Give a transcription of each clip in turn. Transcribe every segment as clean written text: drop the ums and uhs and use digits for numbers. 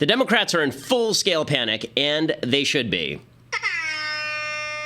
The Democrats are in full-scale panic, and they should be.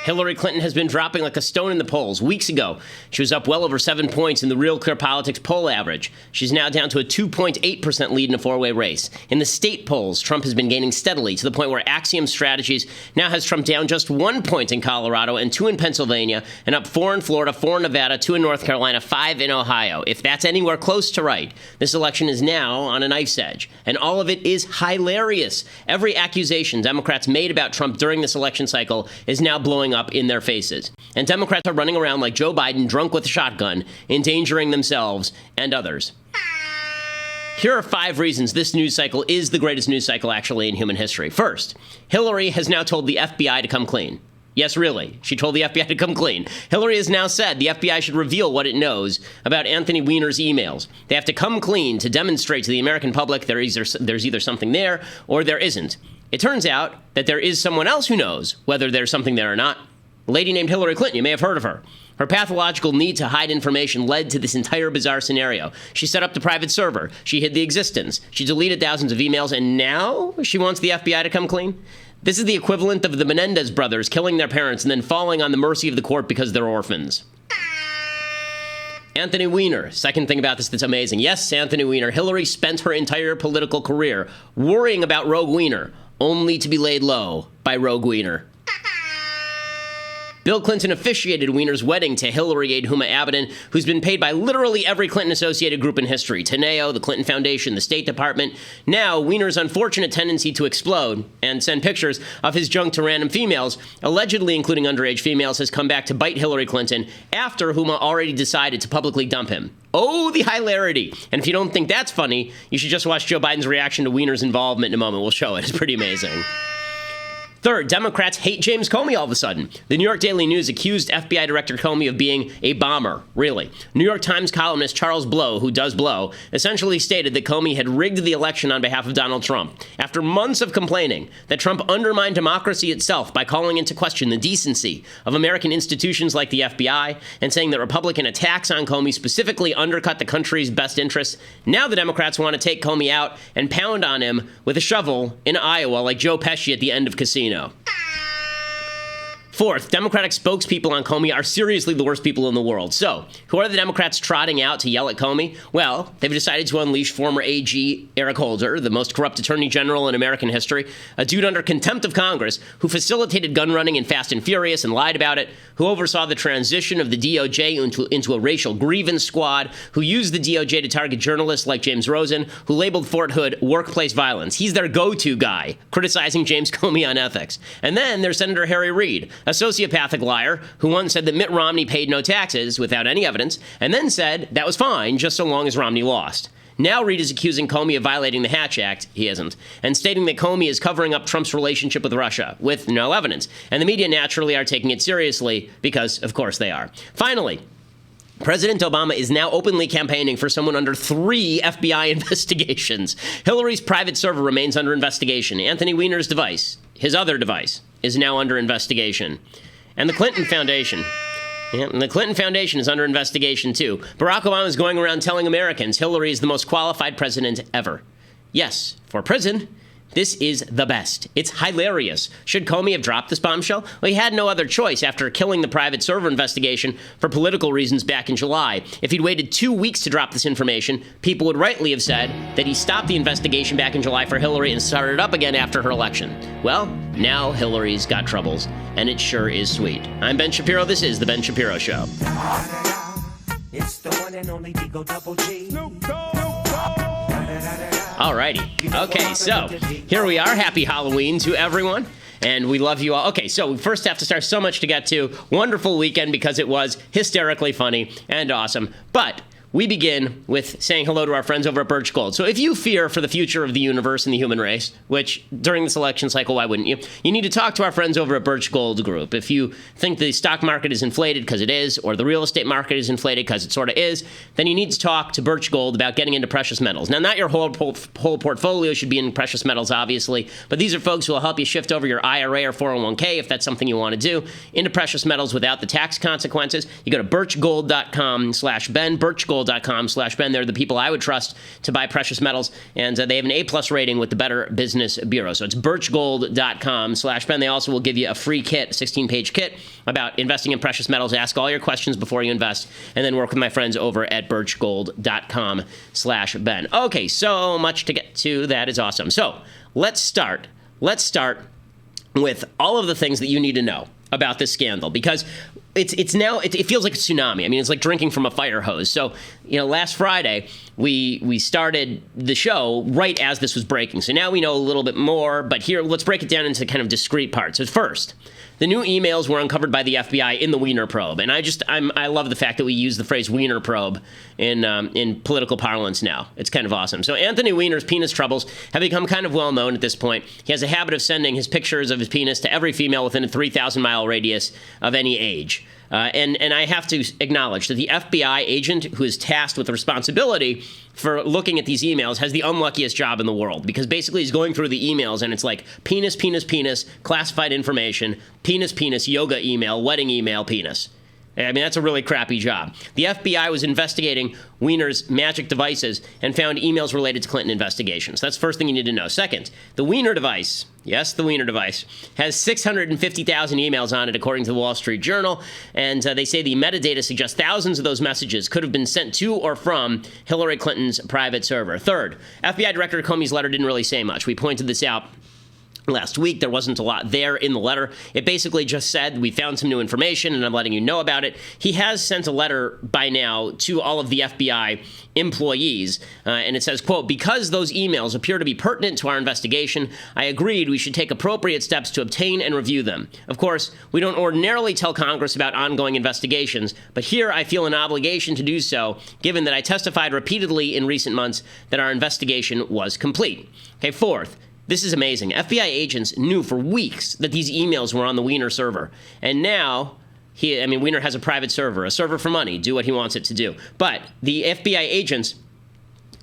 Hillary Clinton has been dropping like a stone in the polls. Weeks ago, she was up well over 7 points in the Real Clear Politics poll average. She's now down to a 2.8% lead in a four-way race. In the state polls, Trump has been gaining steadily to the point where Axiom Strategies now has Trump down just 1 point in Colorado and 2 in Pennsylvania, and up 4 in Florida, 4 in Nevada, 2 in North Carolina, 5 in Ohio. If that's anywhere close to right, this election is now on a knife's edge. And all of it is hilarious. Every accusation Democrats made about Trump during this election cycle is now blowing up in their faces. And Democrats are running around like Joe Biden drunk with a shotgun, endangering themselves and others. Here are 5 reasons this news cycle is the greatest news cycle actually in human history. First, Hillary has now told the FBI to come clean. Yes, really. She told the FBI to come clean. Hillary has now said the FBI should reveal what it knows about Anthony Weiner's emails. They have to come clean to demonstrate to the American public there's either something there or there isn't. It turns out that there is someone else who knows whether there's something there or not. A lady named Hillary Clinton, you may have heard of her. Her pathological need to hide information led to this entire bizarre scenario. She set up the private server. She hid the existence. She deleted thousands of emails, and now she wants the FBI to come clean? This is the equivalent of the Menendez brothers killing their parents and then falling on the mercy of the court because they're orphans. Anthony Weiner, second thing about this that's amazing. Yes, Anthony Weiner. Hillary spent her entire political career worrying about Rogue Weiner, only to be laid low by Rogue Weiner. Bill Clinton officiated Weiner's wedding to Hillary aide Huma Abedin, who's been paid by literally every Clinton-associated group in history, Teneo, the Clinton Foundation, the State Department. Now, Weiner's unfortunate tendency to explode and send pictures of his junk to random females, allegedly including underage females, has come back to bite Hillary Clinton after Huma already decided to publicly dump him. Oh, the hilarity. And if you don't think that's funny, you should just watch Joe Biden's reaction to Weiner's involvement in a moment. We'll show it. It's pretty amazing. Third, Democrats hate James Comey all of a sudden. The New York Daily News accused FBI Director Comey of being a bomber, really. New York Times columnist Charles Blow, who does blow, essentially stated that Comey had rigged the election on behalf of Donald Trump. After months of complaining that Trump undermined democracy itself by calling into question the decency of American institutions like the FBI and saying that Republican attacks on Comey specifically undercut the country's best interests, now the Democrats want to take Comey out and pound on him with a shovel in Iowa like Joe Pesci at the end of Casino. Fourth, Democratic spokespeople on Comey are seriously the worst people in the world. So, who are the Democrats trotting out to yell at Comey? Well, they've decided to unleash former AG Eric Holder, the most corrupt attorney general in American history, a dude under contempt of Congress who facilitated gun running in Fast and Furious and lied about it, who oversaw the transition of the DOJ into a racial grievance squad, who used the DOJ to target journalists like James Rosen, who labeled Fort Hood workplace violence. He's their go-to guy, criticizing James Comey on ethics. And then there's Senator Harry Reid, a sociopathic liar who once said that Mitt Romney paid no taxes without any evidence, and then said that was fine just so long as Romney lost. Now Reid is accusing Comey of violating the Hatch Act, he isn't, and stating that Comey is covering up Trump's relationship with Russia, with no evidence. And the media naturally are taking it seriously, because of course they are. Finally, President Obama is now openly campaigning for someone under 3 FBI investigations. Hillary's private server remains under investigation. Anthony Weiner's device, his other device, is now under investigation. And the Clinton Foundation. And the Clinton Foundation is under investigation, too. Barack Obama is going around telling Americans Hillary is the most qualified president ever. Yes, for prison, this is the best. It's hilarious. Should Comey have dropped this bombshell? Well, he had no other choice after killing the private server investigation for political reasons back in July. If he'd waited 2 weeks to drop this information, people would rightly have said that he stopped the investigation back in July for Hillary and started it up again after her election. Well, now Hillary's got troubles, and it sure is sweet. I'm Ben Shapiro. This is The Ben Shapiro Show. It's the one and only Digo Double G. Alrighty. Okay, so here we are. Happy Halloween to everyone. And we love you all. Okay, so we first have to start. So much to get to. Wonderful weekend because it was hysterically funny and awesome. But we begin with saying hello to our friends over at Birch Gold. So if you fear for the future of the universe and the human race, which during this election cycle, why wouldn't you? You need to talk to our friends over at Birch Gold Group. If you think the stock market is inflated because it is, or the real estate market is inflated because it sort of is, then you need to talk to Birch Gold about getting into precious metals. Now, not your whole portfolio should be in precious metals, obviously, but these are folks who will help you shift over your IRA or 401k, if that's something you want to do, into precious metals without the tax consequences. You go to birchgold.com/Ben, Birchgold birchgold.com/Ben. They're the people I would trust to buy precious metals, and they have an A+ rating with the Better Business Bureau. So it's birchgold.com/Ben. They also will give you a free kit, 16-page kit about investing in precious metals. Ask all your questions before you invest, and then work with my friends over at birchgold.com/Ben. Okay, so much to get to. That is awesome. So let's start with all of the things that you need to know about this scandal, because it feels like a tsunami. I mean, it's like drinking from a fire hose. So, last Friday we started the show right as this was breaking. So now we know a little bit more, but here let's break it down into kind of discrete parts. So first, the new emails were uncovered by the FBI in the Weiner probe, and I love the fact that we use the phrase Weiner probe in political parlance now. It's kind of awesome. So Anthony Weiner's penis troubles have become kind of well known at this point. He has a habit of sending his pictures of his penis to every female within a 3,000-mile radius of any age. And I have to acknowledge that the FBI agent who is tasked with the responsibility for looking at these emails has the unluckiest job in the world, because basically he's going through the emails and it's like penis, penis, penis, classified information, penis, penis, yoga email, wedding email, penis. I mean, that's a really crappy job. The FBI was investigating Weiner's magic devices and found emails related to Clinton investigations. That's the first thing you need to know. Second, the Weiner device, yes, the Weiner device, has 650,000 emails on it, according to the Wall Street Journal. And they say the metadata suggests thousands of those messages could have been sent to or from Hillary Clinton's private server. Third, FBI Director Comey's letter didn't really say much. We pointed this out last week. There wasn't a lot there in the letter. It basically just said, we found some new information and I'm letting you know about it. He has sent a letter by now to all of the FBI employees, and it says, quote, because those emails appear to be pertinent to our investigation, I agreed we should take appropriate steps to obtain and review them. Of course, we don't ordinarily tell Congress about ongoing investigations, but here I feel an obligation to do so, given that I testified repeatedly in recent months that our investigation was complete. Okay, fourth, this is amazing. FBI agents knew for weeks that these emails were on the Weiner server. And now, Weiner has a private server, a server for money, do what he wants it to do. But the FBI agents,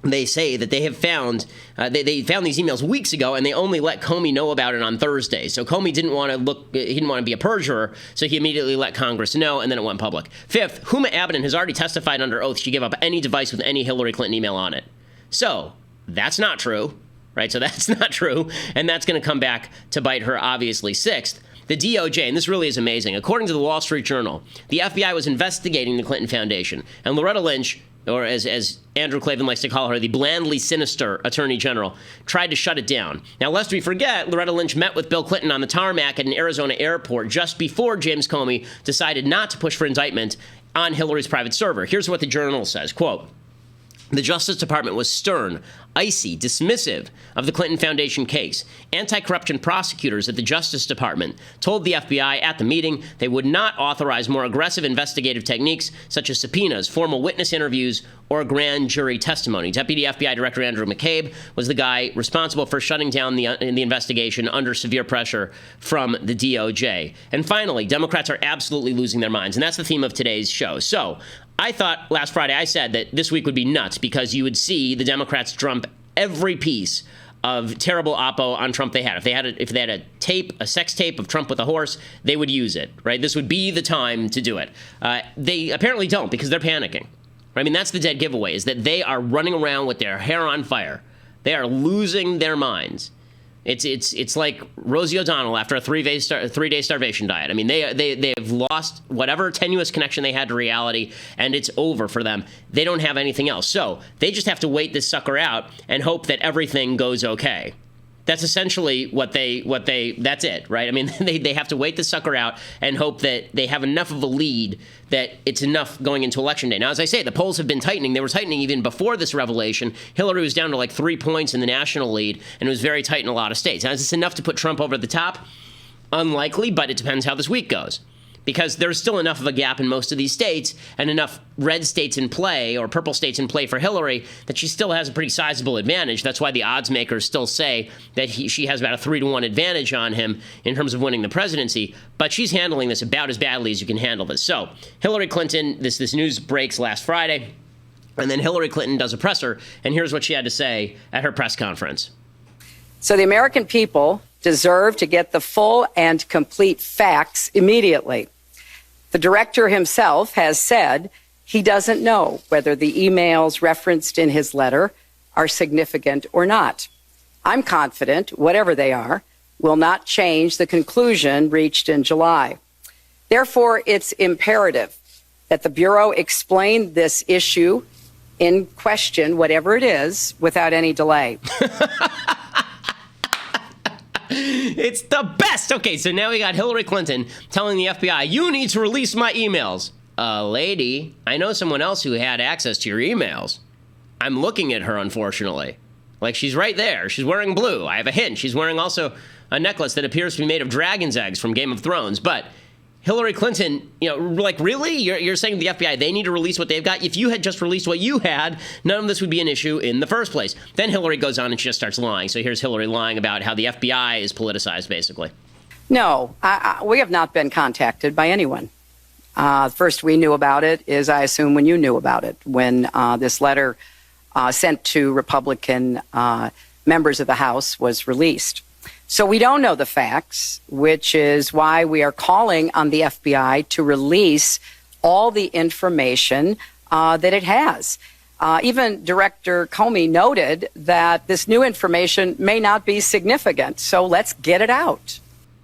they say that they have found, they found these emails weeks ago, and they only let Comey know about it on Thursday. So Comey didn't want to be a perjurer, so he immediately let Congress know, and then it went public. Fifth, Huma Abedin has already testified under oath she gave up any device with any Hillary Clinton email on it. So, that's not true. Right, so that's not true, and that's going to come back to bite her, obviously. Sixth, the DOJ, and this really is amazing. According to the Wall Street Journal, the FBI was investigating the Clinton Foundation, and Loretta Lynch, or as Andrew Klavan likes to call her, the blandly sinister Attorney General, tried to shut it down. Now, lest we forget, Loretta Lynch met with Bill Clinton on the tarmac at an Arizona airport just before James Comey decided not to push for indictment on Hillary's private server. Here's what the Journal says, quote, the Justice Department was stern, icy, dismissive of the Clinton Foundation case. Anti-corruption prosecutors at the Justice Department told the FBI at the meeting they would not authorize more aggressive investigative techniques such as subpoenas, formal witness interviews, or grand jury testimony. Deputy FBI Director Andrew McCabe was the guy responsible for shutting down the investigation under severe pressure from the DOJ. And finally, Democrats are absolutely losing their minds, and that's the theme of today's show. So, I thought last Friday, I said that this week would be nuts because you would see the Democrats dump every piece of terrible oppo on Trump they had. If they had a sex tape of Trump with a horse, they would use it, right? This would be the time to do it. They apparently don't, because they're panicking. I mean, that's the dead giveaway, is that they are running around with their hair on fire. They are losing their minds. It's like Rosie O'Donnell after a three-day starvation diet. I mean, they have lost whatever tenuous connection they had to reality, and it's over for them. They don't have anything else. So they just have to wait this sucker out and hope that everything goes okay. That's essentially that's it, right? I mean, they have to wait the sucker out and hope that they have enough of a lead that it's enough going into Election Day. Now, as I say, the polls have been tightening. They were tightening even before this revelation. Hillary was down to like 3 points in the national lead, and it was very tight in a lot of states. Now, is this enough to put Trump over the top? Unlikely, but it depends how this week goes. Because there's still enough of a gap in most of these states and enough red states in play or purple states in play for Hillary that she still has a pretty sizable advantage. That's why the odds makers still say that she has about a 3-to-1 advantage on him in terms of winning the presidency. But she's handling this about as badly as you can handle this. So Hillary Clinton, this news breaks last Friday, and then Hillary Clinton does a presser, and here's what she had to say at her press conference. So the American people deserve to get the full and complete facts immediately. The director himself has said He doesn't know whether the emails referenced in his letter are significant or not. I'm confident, whatever they are, will not change the conclusion reached in July. Therefore, it's imperative that the Bureau explain this issue in question, whatever it is, without any delay. It's the best. Okay, so now we got Hillary Clinton telling the FBI, you need to release my emails. Lady, I know someone else who had access to your emails. I'm looking at her, unfortunately. Like, she's right there. She's wearing blue. I have a hint. She's wearing also a necklace that appears to be made of dragon's eggs from Game of Thrones. But Hillary Clinton, like, really? You're saying to the FBI, they need to release what they've got? If you had just released what you had, none of this would be an issue in the first place. Then Hillary goes on and she just starts lying. So here's Hillary lying about how the FBI is politicized, basically. No, we have not been contacted by anyone. First we knew about it is, I assume, when you knew about it, when this letter sent to Republican members of the House was released. So we don't know the facts, which is why we are calling on the FBI to release all the information that it has. Even Director Comey noted that this new information may not be significant, so let's get it out.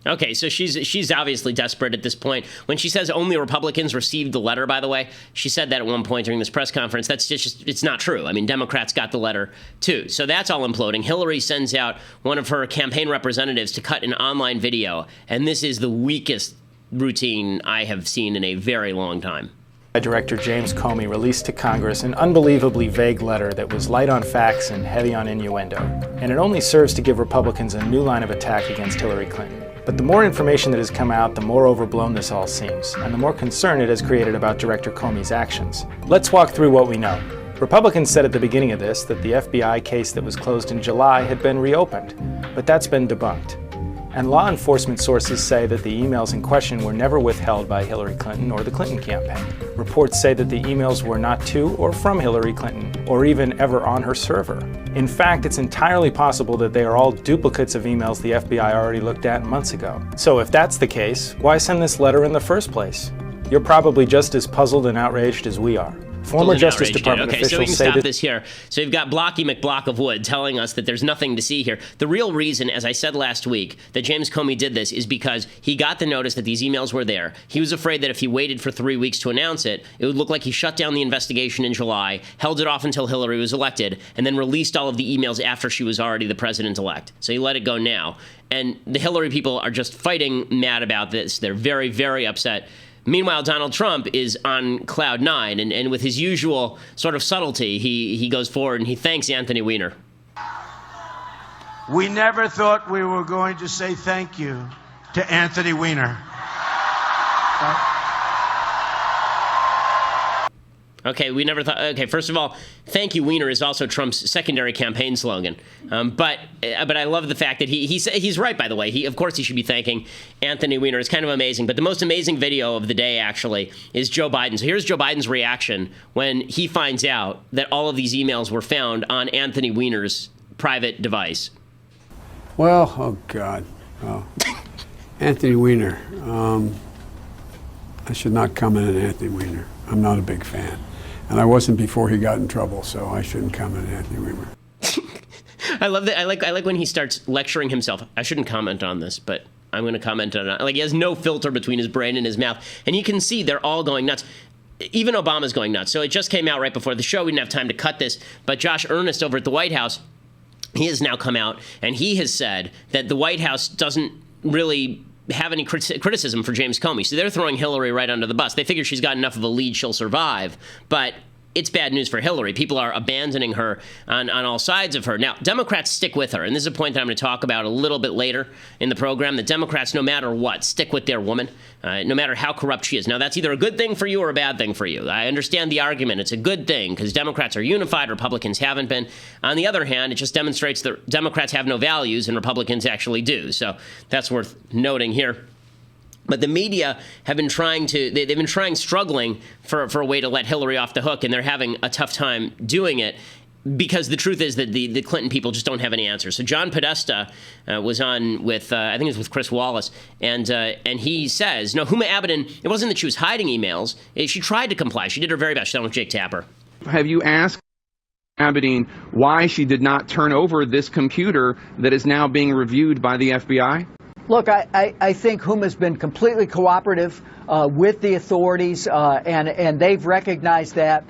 Okay, so she's obviously desperate at this point. When she says only Republicans received the letter, by the way, she said that at one point during this press conference. That's just, it's not true. I mean, Democrats got the letter, too. So that's all imploding. Hillary sends out one of her campaign representatives to cut an online video, and this is the weakest routine I have seen in a very long time. Director James Comey released to Congress an unbelievably vague letter that was light on facts and heavy on innuendo. And it only serves to give Republicans a new line of attack against Hillary Clinton. But the more information that has come out, the more overblown this all seems, and the more concern it has created about Director Comey's actions. Let's walk through what we know. Republicans said at the beginning of this that the FBI case that was closed in July had been reopened, but that's been debunked. And law enforcement sources say that the emails in question were never withheld by Hillary Clinton or the Clinton campaign. Reports say that the emails were not to or from Hillary Clinton, or even ever on her server. In fact, it's entirely possible that they are all duplicates of emails the FBI already looked at months ago. So if that's the case, why send this letter in the first place? You're probably just as puzzled and outraged as we are. Former Justice Department officials say so we can stop this here. So you've got Blocky McBlock of Wood telling us that there's nothing to see here. The real reason, as I said last week, that James Comey did this is because he got the notice that these emails were there. He was afraid that if he waited for 3 weeks to announce it, it would look like he shut down the investigation in July, held it off until Hillary was elected, and then released all of the emails after she was already the president-elect. So he let it go now. And the Hillary people are just fighting mad about this. They're very, very upset. Meanwhile, Donald Trump is on cloud nine, and with his usual sort of subtlety, he goes forward and he thanks Anthony Weiner. We never thought we were going to say thank you to Anthony Weiner. Okay, we never thought. Okay, first of all, "Thank you, Weiner" is also Trump's secondary campaign slogan. But I love the fact that he's right. By the way, of course he should be thanking Anthony Weiner. It's kind of amazing. But the most amazing video of the day actually is Joe Biden. So here's Joe Biden's reaction when he finds out that all of these emails were found on Anthony Weiner's private device. Well, oh God, Anthony Weiner. I should not comment on Anthony Weiner. I'm not a big fan. And I wasn't before he got in trouble, so I shouldn't comment on Anthony Weiner. I love that. I like when he starts lecturing himself. I shouldn't comment on this, but I'm going to comment on it. Like, he has no filter between his brain and his mouth. And you can see they're all going nuts. Even Obama's going nuts. So it just came out right before the show. We didn't have time to cut this. But Josh Earnest over at the White House, he has now come out, and he has said that the White House doesn't really have any criticism for James Comey. So they're throwing Hillary right under the bus. They figure she's got enough of a lead, she'll survive. But it's bad news for Hillary. People are abandoning her on all sides of her. Now, Democrats stick with her. And this is a point that I'm going to talk about a little bit later in the program. The Democrats, no matter what, stick with their woman, no matter how corrupt she is. Now, that's either a good thing for you or a bad thing for you. I understand the argument. It's a good thing because Democrats are unified. Republicans haven't been. On the other hand, it just demonstrates that Democrats have no values and Republicans actually do. So that's worth noting here. But the media have been struggling for a way to let Hillary off the hook, and they're having a tough time doing it. because the truth is that the Clinton people just don't have any answers. So John Podesta was on with, I think it was with Chris Wallace, and he says, no, Huma Abedin, it wasn't that she was hiding emails. She tried to comply. She did her very best. She's on with Jake Tapper. Have you asked Abedin why she did not turn over this computer that is now being reviewed by the FBI? Look, I think Huma's been completely cooperative with the authorities, and they've recognized that.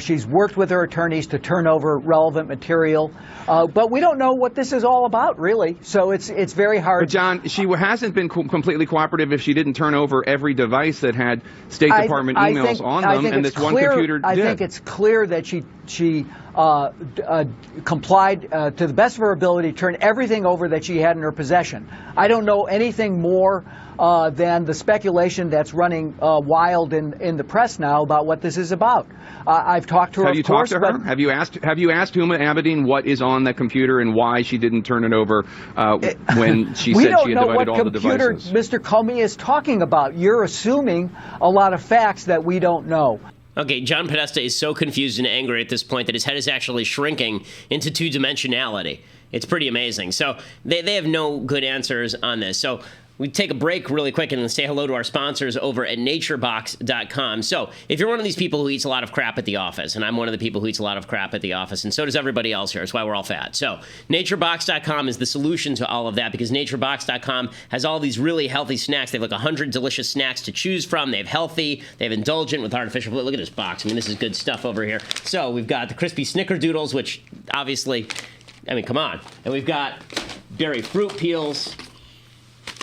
She's worked with her attorneys to turn over relevant material, but we don't know what this is all about, really. So it's very hard. But John, she hasn't been completely cooperative if she didn't turn over every device that had State Department emails on them, and this one computer did. I think it's clear that she complied to the best of her ability, turned everything over that she had in her possession. I don't know anything more than the speculation that's running wild in the press now about what this is about. I've talked to her. Have you talked to her? Have you asked Huma Abedin what is on that computer and why she didn't turn it over when she said she had divided all the devices? We don't know what computer Mr. Comey is talking about. You're assuming a lot of facts that we don't know. Okay, John Podesta is so confused and angry at this point that his head is actually shrinking into two-dimensionality. It's pretty amazing. So they have no good answers on this. So we take a break really quick and then say hello to our sponsors over at naturebox.com. So if you're one of these people who eats a lot of crap at the office, and I'm one of the people who eats a lot of crap at the office, and so does everybody else here. That's why we're all fat. So naturebox.com is the solution to all of that, because naturebox.com has all these really healthy snacks. They have like 100 delicious snacks to choose from. They have healthy, they have indulgent with artificial. Look at this box. I mean, this is good stuff over here. So we've got the crispy snickerdoodles, which obviously, I mean, come on. And we've got berry fruit peels.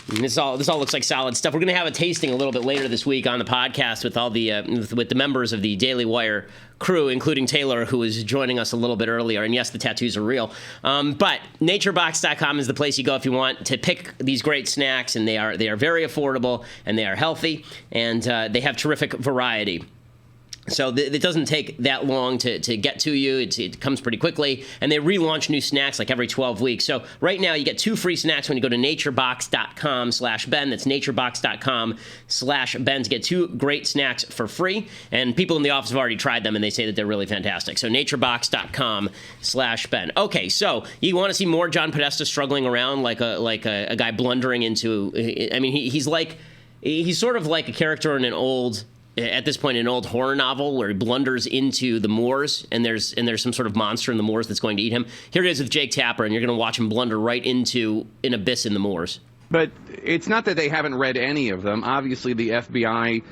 And this all looks like solid stuff. We're going to have a tasting a little bit later this week on the podcast with all the with the members of the Daily Wire crew, including Taylor, who is joining us a little bit earlier. And yes, the tattoos are real. But naturebox.com is the place you go if you want to pick these great snacks, and they are very affordable, and they are healthy, and they have terrific variety. So it doesn't take that long to get to you. It comes pretty quickly. And they relaunch new snacks like every 12 weeks. So right now you get 2 free snacks when you go to naturebox.com/Ben. That's naturebox.com/Ben to get 2 great snacks for free. And people in the office have already tried them, and they say that they're really fantastic. So naturebox.com/Ben. Okay, so you want to see more John Podesta struggling around like a guy blundering into, I mean, he's sort of like a character in an old horror novel where he blunders into the moors, and there's some sort of monster in the moors that's going to eat him. Here it is with Jake Tapper, and you're going to watch him blunder right into an abyss in the moors. But it's not that they haven't read any of them. Obviously, the FBI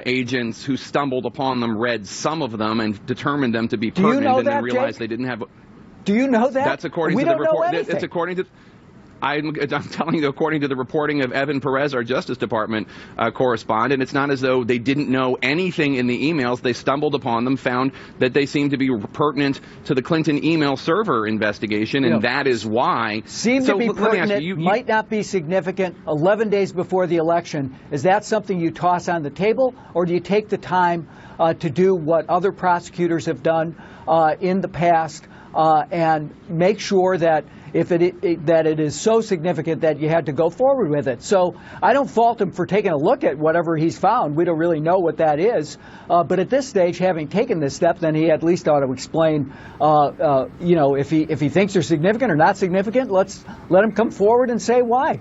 agents who stumbled upon them read some of them and determined them to be pertinent, and then realized Jake? they didn't have. Do you know that? That's according to the report. It's according to. I'm telling you, according to the reporting of Evan Perez, our Justice Department correspondent, it's not as though they didn't know anything in the emails. They stumbled upon them, found that they seemed to be pertinent to the Clinton email server investigation, and that is why. Seem to be pertinent, might not be significant 11 days before the election. Is that something you toss on the table, or do you take the time to do what other prosecutors have done in the past and make sure that if it is so significant that you had to go forward with it? So I don't fault him for taking a look at whatever he's found. We don't really know what that is. But at this stage, having taken this step, then he at least ought to explain, if he thinks they're significant or not significant, let him come forward and say why.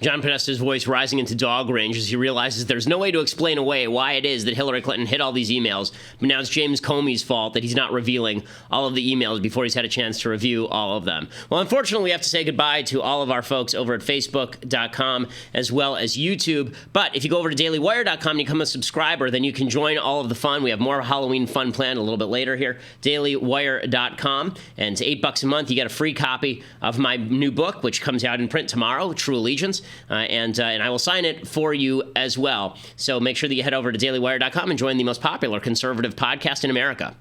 John Podesta's voice rising into dog range as he realizes there's no way to explain away why it is that Hillary Clinton hid all these emails, but now it's James Comey's fault that he's not revealing all of the emails before he's had a chance to review all of them. Well, unfortunately, we have to say goodbye to all of our folks over at Facebook.com as well as YouTube. But if you go over to DailyWire.com and you become a subscriber, then you can join all of the fun. We have more Halloween fun planned a little bit later here. DailyWire.com. And it's $8 a month. You get a free copy of my new book, which comes out in print tomorrow, True Allegiance. And I will sign it for you as well. So make sure that you head over to DailyWire.com and join the most popular conservative podcast in America.